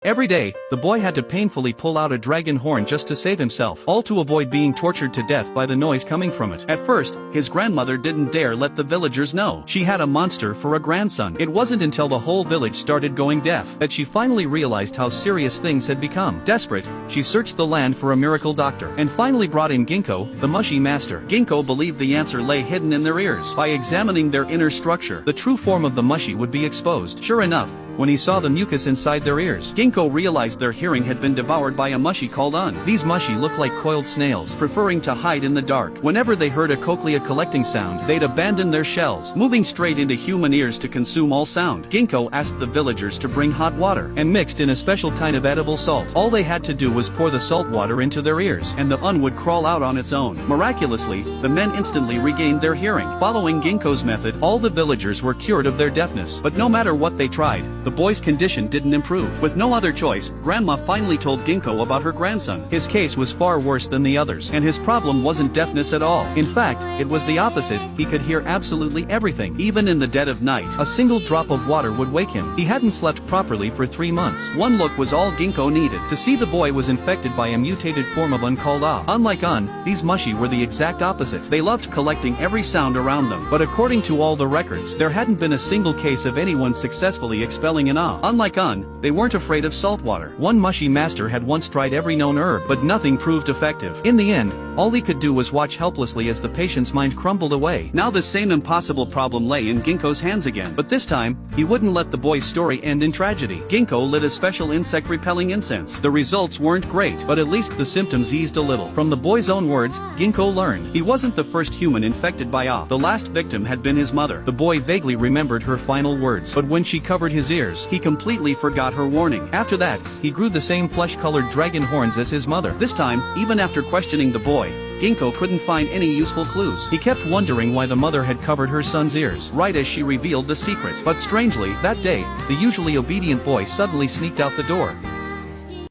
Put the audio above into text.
Every day, the boy had to painfully pull out a dragon horn just to save himself, all to avoid being tortured to death by the noise coming from it. At first, his grandmother didn't dare let the villagers know she had a monster for a grandson. It wasn't until the whole village started going deaf that she finally realized how serious things had become. Desperate, she searched the land for a miracle doctor, and finally brought in Ginkgo, the mushy master. Ginkgo believed the answer lay hidden in their ears. By examining their inner structure, the true form of the mushy would be exposed. Sure enough, when he saw the mucus inside their ears, Ginkgo realized their hearing had been devoured by a mushy called Un. These mushy looked like coiled snails, preferring to hide in the dark. Whenever they heard a cochlea collecting sound, they'd abandon their shells, moving straight into human ears to consume all sound. Ginkgo asked the villagers to bring hot water, and mixed in a special kind of edible salt. All they had to do was pour the salt water into their ears, and the Un would crawl out on its own. Miraculously, the men instantly regained their hearing. Following Ginkgo's method, all the villagers were cured of their deafness. But no matter what they tried, the boy's condition didn't improve. With no other choice, Grandma finally told Ginkgo about her grandson. His case was far worse than the others, and his problem wasn't deafness at all. In fact, it was the opposite. He could hear absolutely everything. Even in the dead of night, a single drop of water would wake him. He hadn't slept properly for 3 months. One look was all Ginkgo needed to see the boy was infected by a mutated form of Un called Ah. Unlike Un, these mushy were the exact opposite. They loved collecting every sound around them, but according to all the records, there hadn't been a single case of anyone successfully expelling an Ah. Unlike Un, they weren't afraid of salt water. One mushy master had once tried every known herb, but nothing proved effective. In the end, all he could do was watch helplessly as the patient's mind crumbled away. Now the same impossible problem lay in Ginkgo's hands again, but this time, he wouldn't let the boy's story end in tragedy. Ginkgo lit a special insect-repelling incense. The results weren't great, but at least the symptoms eased a little. From the boy's own words, Ginkgo learned he wasn't the first human infected by Ah. The last victim had been his mother. The boy vaguely remembered her final words, but when she covered his ears, he completely forgot her warning. After that, he grew the same flesh-colored dragon horns as his mother. This time, even after questioning the boy, Ginkgo couldn't find any useful clues. He kept wondering why the mother had covered her son's ears, right as she revealed the secret. But strangely, that day, the usually obedient boy suddenly sneaked out the door.